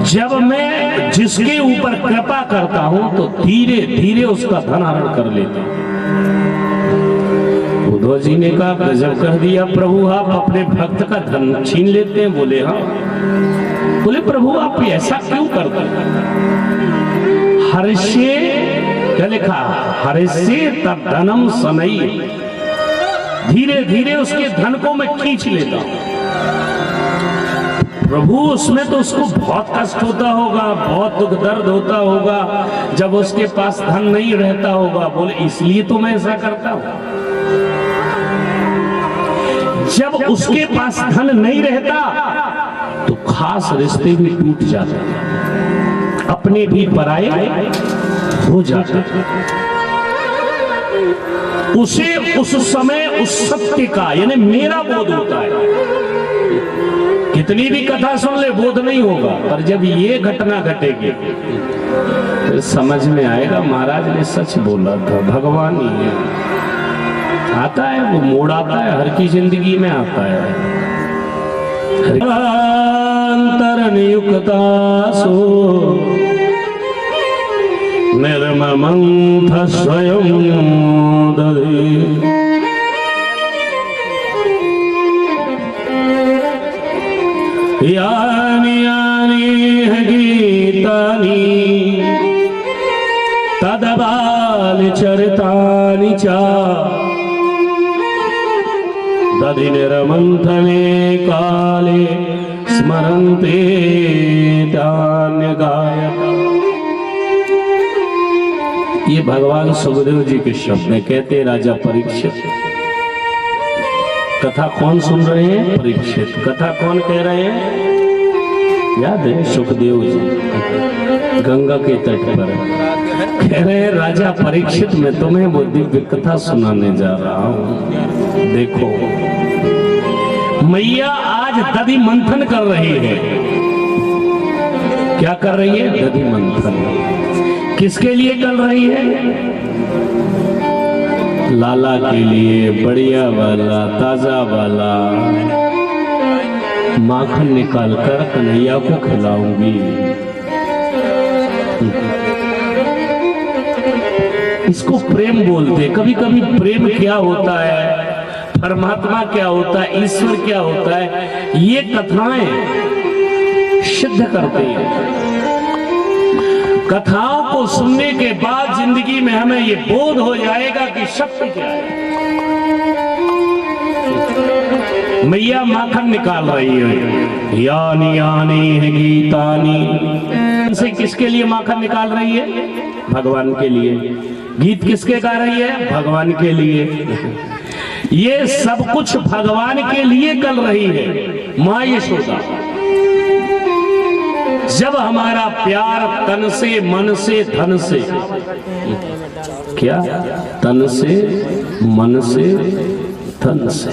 जब मैं जिसके ऊपर कृपा करता हूं तो धीरे धीरे उसका धन हरण कर लेता हूं। उद्धव जी ने कहा, गजब कह दिया प्रभु, आप अपने भक्त का धन छीन लेते हैं? बोले हाँ। बोले प्रभु आप ऐसा क्यों करते हैं? हर्षे, क्या लिखा? हर्षे तब धनम सनई, धीरे धीरे उसके धन को मैं खींच लेता हूं। प्रभु उसमें तो उसको बहुत कष्ट होता होगा, बहुत दुख दर्द होता होगा जब उसके पास धन नहीं रहता होगा। बोले इसलिए तो मैं ऐसा करता हूं। जब उसके पास धन नहीं रहता तो खास रिश्ते भी टूट जाते हैं, अपने भी पराये हो जाते हैं। उसे उस समय उस सत्य का यानी मेरा बोध होता है। कितनी भी कथा सुन ले बोध नहीं होगा, पर जब ये घटना घटेगी फिर समझ में आएगा महाराज ने सच बोला था। भगवान ही है, आता है वो मोड़ आता है, हर की जिंदगी में आता है। अंतर नियुक्ता सो निर्ममंथ स्वयं दधि, यानि यानि गीतानि तदबाल चरितानि च दधि निर्मंथने काले स्मरन्ते तान्य गायता। ये भगवान सुखदेव जी के शब्द में कहते राजा परीक्षित। कथा कौन सुन रहे हैं? परीक्षित। कथा कौन कह रहे हैं? याद है? सुखदेव जी गंगा के तट पर कह रहे हैं राजा परीक्षित, मैं तुम्हें वो दिव्य कथा सुनाने जा रहा हूं। देखो मैया आज दधि मंथन कर रही है। क्या कर रही है? दधि मंथन। किसके लिए कर रही है? लाला के लिए, बढ़िया वाला, ताजा वाला माखन निकाल कर कन्हैया को खिलाऊंगी। इसको प्रेम बोलते। कभी कभी प्रेम क्या होता है, परमात्मा क्या होता है, ईश्वर क्या होता है, ये कथाएं सिद्ध करते हैं। कथाओं को सुनने के बाद जिंदगी में हमें ये बोध हो जाएगा कि सत्य क्या है। मैया माखन निकाल रही है। यानी यानी गीतानी से किसके लिए माखन निकाल रही है? भगवान के लिए। गीत किसके गा रही है? भगवान के लिए। ये सब कुछ भगवान के लिए कर रही है माँ यशोदा। जब हमारा प्यार तन से, मन से, धन से, क्या तन से, मन से, धन से।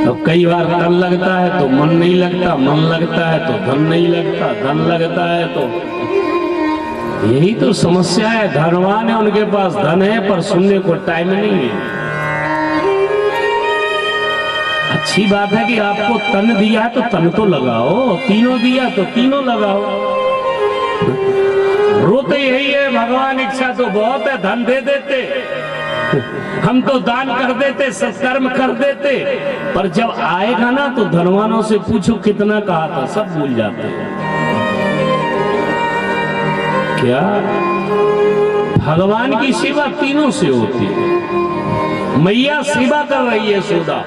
अब कई बार धन लगता है तो मन नहीं लगता, मन लगता है तो धन नहीं लगता, धन लगता है तो, यही तो समस्या है। धनवान है, उनके पास धन है पर सुनने को टाइम नहीं है। अच्छी बात है कि आपको तन दिया है तो तन तो लगाओ, तीनों दिया तो तीनों लगाओ। रोते यही है, भगवान इच्छा तो बहुत है, धन दे देते, हम तो दान कर देते, सत्कर्म कर देते, पर जब आएगा ना तो धनवानों से पूछो कितना कहा था, सब भूल जाते हैं। क्या भगवान की सेवा तीनों से होती है। मैया सेवा कर रही है, सोदा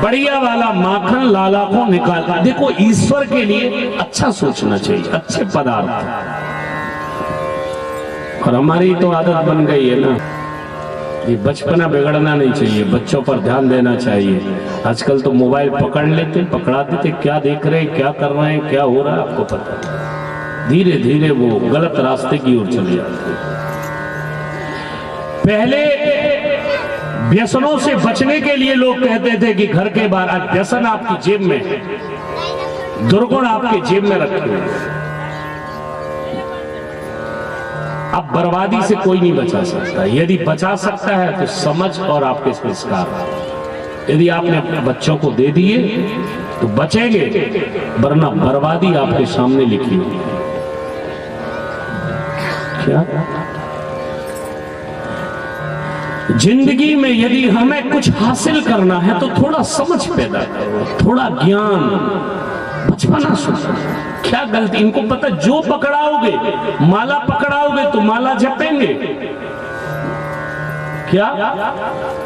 बढ़िया वाला माखन लाला को निकाला। देखो, ईश्वर के लिए अच्छा सोचना चाहिए, अच्छे पदार्थ। और हमारी तो आदत बन गई है ना, ये बचपना बिगड़ना नहीं चाहिए, बच्चों पर ध्यान देना चाहिए। आजकल तो मोबाइल पकड़ लेते, पकड़ा देते, क्या देख रहे हैं, क्या कर रहे हैं, क्या हो रहा है आपको पता है। धीरे धीरे वो गलत रास्ते की ओर चले जाते हैं। पहले व्यसनों से बचने के लिए लोग कहते थे कि घर के बाहर, व्यसन आपकी जेब में है, दुर्गुण आपके जेब में रखे हुए। अब बर्बादी से कोई नहीं बचा सकता। यदि बचा सकता है तो समझ और आपके संस्कार। यदि आपने अपने बच्चों को दे दिए तो बचेंगे, वरना बर्बादी आपके सामने लिखी हुई है। क्या जिंदगी में यदि हमें कुछ हासिल करना है तो थोड़ा समझ पैदा करो, थोड़ा ज्ञान, बचपना सुनो। क्या गलती, इनको पता, जो पकड़ाओगे, माला पकड़ाओगे तो माला जपेंगे। क्या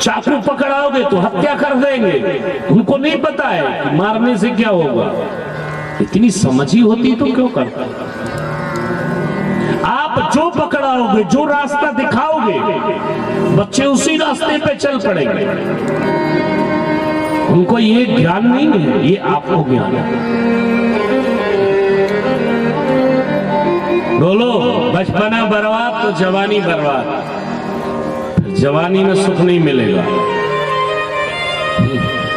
चाकू पकड़ाओगे तो हत्या कर देंगे। उनको नहीं पता है कि मारने से क्या होगा। इतनी समझी होती तो क्यों करता। आप जो पकड़ाओगे, जो रास्ता दिखाओगे, बच्चे उसी रास्ते पे चल पड़ेंगे। उनको ये ज्ञान नहीं है, ये आपको ज्ञान है। बोलो, बचपना बर्बाद तो जवानी बर्बाद। जवानी में सुख नहीं मिलेगा,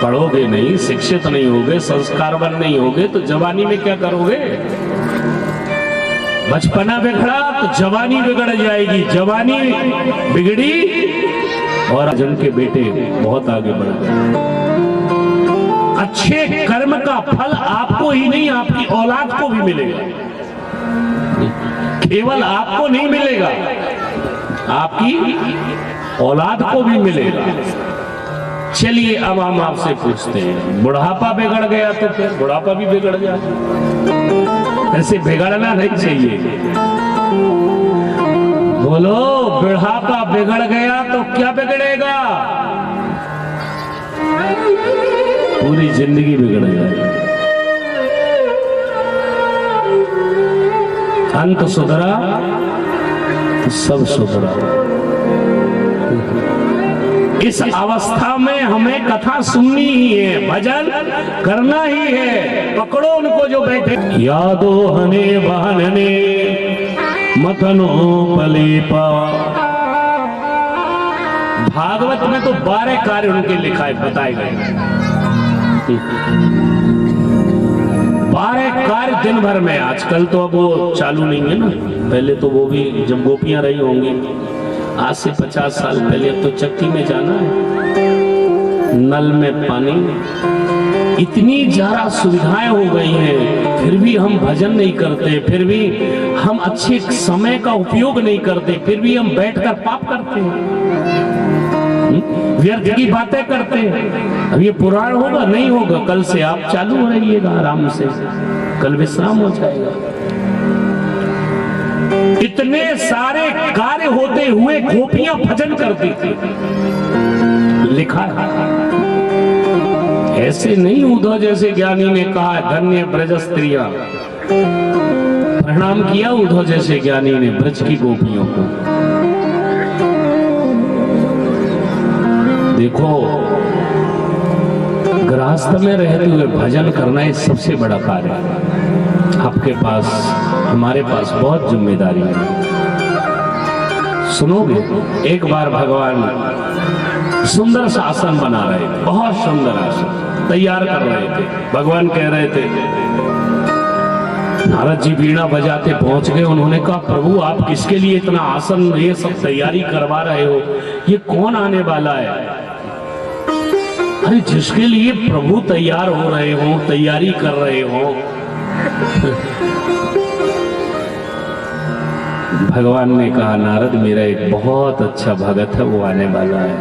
पढ़ोगे नहीं, शिक्षित नहीं होगे, संस्कारवान नहीं होगे तो जवानी में क्या करोगे। बचपना बिगड़ा तो जवानी बिगड़ जाएगी, जवानी बिगड़ी और जन के बेटे बहुत आगे बढ़ गए। अच्छे कर्म का फल आपको ही नहीं, आपकी औलाद को भी मिलेगा। केवल आपको नहीं मिलेगा, आपकी औलाद को भी मिलेगा। चलिए, अब हम आपसे पूछते हैं, बुढ़ापा बिगड़ गया तो फिर बुढ़ापा भी बिगड़ गया, ऐसे बिगड़ना नहीं चाहिए। बोलो, बुढ़ापा बिगड़ गया तो क्या बिगड़ेगा। पूरी जिंदगी बिगड़ जाएगी। अंत सुधरा तो सब सुधरा। इस अवस्था में हमें कथा सुननी ही है, भजन करना ही है। पकड़ो उनको जो बैठे। यादो हने बहनने मतनो पलेपा। भागवत में तो 12 कार्य उनके लिखाए बताए गए। 12 कार्य दिन भर में। आजकल तो अब वो चालू नहीं है ना, पहले तो वो भी जब गोपियां रही होंगी, आज से 50 साल पहले। अब तो चक्की में जाना है, नल में पानी, इतनी ज्यादा सुविधाएं हो गई हैं, फिर भी हम भजन नहीं करते, फिर भी हम अच्छे समय का उपयोग नहीं करते, फिर भी हम बैठकर पाप करते हैं, व्यर्थ की बातें करते हैं। अब ये पुराण होगा नहीं होगा, कल से आप चालू रहिएगा आराम से, कल विश्राम हो जाएगा। इतने सारे कार्य होते हुए गोपियां भजन करती थी, लिखा है। ऐसे नहीं उद्धव जैसे ज्ञानी ने कहा धन्य ब्रज स्त्रियां, प्रणाम किया उद्धव जैसे ज्ञानी ने ब्रज की गोपियों को। देखो, गृहस्थ में रहते हुए भजन करना ये सबसे बड़ा कार्य है। आपके पास, हमारे पास बहुत जिम्मेदारी है। सुनोगे? एक बार भगवान सुंदर सा आसन बना रहे थे, बहुत सुंदर आसन तैयार कर रहे थे। भगवान कह रहे थे, नारद जी वीणा बजाते पहुंच गए। उन्होंने कहा, प्रभु आप किसके लिए इतना आसन ये सब तैयारी करवा रहे हो? ये कौन आने वाला है? अरे जिसके लिए प्रभु तैयार हो रहे हो, तैयारी कर रहे हो। भगवान ने कहा, नारद मेरा एक बहुत अच्छा भगत है, वो आने वाला है,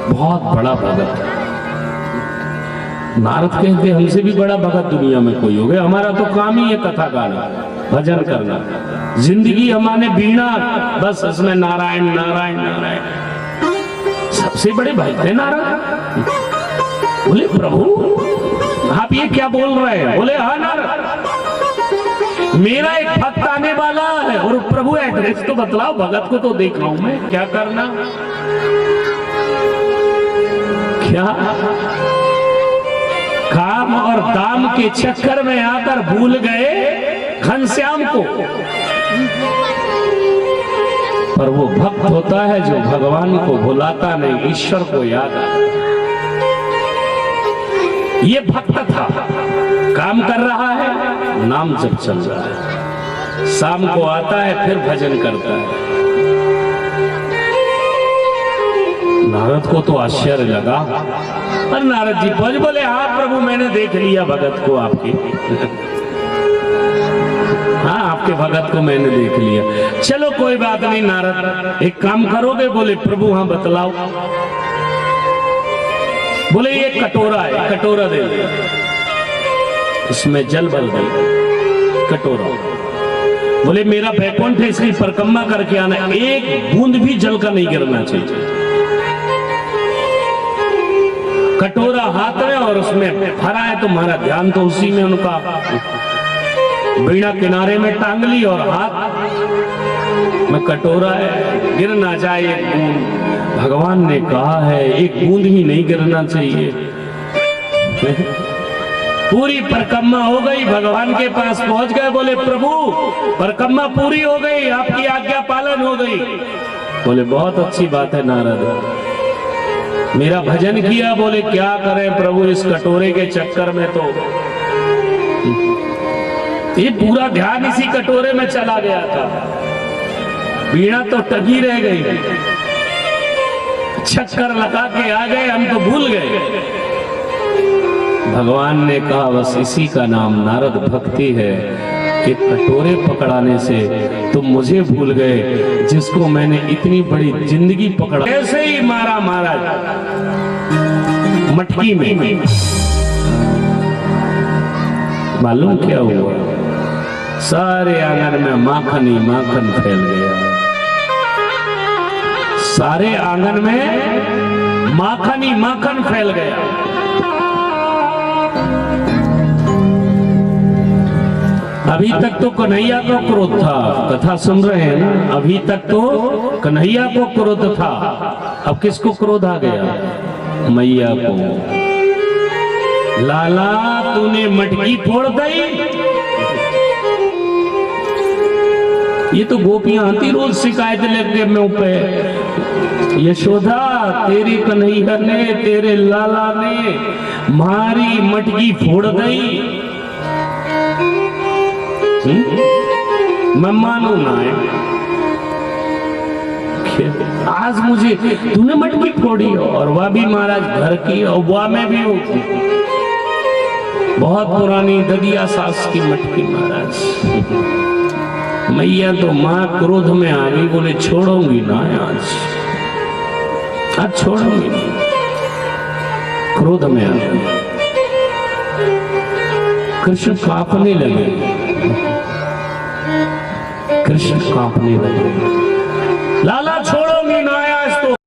बहुत बड़ा भगत है। नारद कहते, हमसे भी बड़ा भगत दुनिया में कोई हो गया? हमारा तो काम ही है कथा गाना, भजन करना, जिंदगी हमारे वीणा, बस इसमें नारायण नारायण नारायण। सबसे बड़े भक्त है नारद। बोले, प्रभु आप ये क्या बोल रहे हैं? बोले, हाँ नारद, मेरा एक भक्त आने वाला है। और प्रभु एड्रेस तो बतलाओ, भगत को तो देख रहा हूं मैं, क्या करना? क्या काम और दाम के चक्कर में आकर भूल गए घनश्याम को? पर वो भक्त होता है जो भगवान को भुलाता नहीं, ईश्वर को याद आता। ये भक्त था, काम कर रहा है, नाम जप चल रहा है, शाम को आता है फिर भजन करता है। नारद को तो आश्चर्य लगा। पर नारद जी पहुंच बोले, हाँ प्रभु मैंने देख लिया भगत को आपके। हाँ आपके भगत को मैंने देख लिया। चलो कोई बात नहीं नारद, एक काम करोगे? बोले, प्रभु हाँ बतलाओ। बोले, ये कटोरा है, कटोरा दे दो, इसमें जल भर दो, कटोरा। बोले, मेरा बैकुंठ है, इसकी परिक्रमा करके आना, एक बूंद भी जल का नहीं गिरना चाहिए। कटोरा हाथ में और उसमें भरा है, तुम्हारा ध्यान तो उसी में। उनका वीणा किनारे में टांग ली और हाथ में कटोरा है, गिर ना जाए एक बूंद। भगवान ने कहा है एक बूंद भी नहीं गिरना चाहिए। पूरी परिक्रमा हो गई, भगवान के पास पहुंच गए। बोले, प्रभु परिक्रमा पूरी हो गई, आपकी आज्ञा पालन हो गई। बोले, बहुत अच्छी बात है नारद, मेरा भजन किया। बोले, क्या करें प्रभु, इस कटोरे के चक्कर में तो ये पूरा ध्यान इसी कटोरे में चला गया था, वीणा तो टकी रह गई, चक्कर लगा के आ गए, हम तो भूल गए। भगवान ने कहा, बस इसी का नाम नारद भक्ति है। एक कटोरे पकड़ाने से तुम मुझे भूल गए, जिसको मैंने इतनी बड़ी जिंदगी पकड़ा। ऐसे ही मारा महाराज मटकी में। मालूम क्या हुआ? सारे आंगन में माखन ही माखन फैल गया। सारे आंगन में माखन ही माखन फैल गया। अभी तक तो कन्हैया को क्रोध था, कथा सुन रहे हैं ना? अभी तक तो कन्हैया को क्रोध था, अब किसको क्रोध आ गया? मैया को। लाला तूने मटकी फोड़ दी। ये तो गोपियां आती रोज शिकायत लेके मुंह पे, यशोदा तेरी कन्हैया ने, तेरे लाला ने मारी मटकी फोड़ दी। मैं मानू ना है, आज मुझे तूने मटकी फोड़ी और वह भी महाराज घर की, और वह में भी होती बहुत पुरानी ददिया सास की मटकी महाराज। मैया तो मां क्रोध में आ गई, बोले छोड़ूंगी ना आज छोड़ूंगी नहीं। क्रोध में आ गई, कृष्ण कांपने लगे, कृष्ण कांपने लगे। लाला छोड़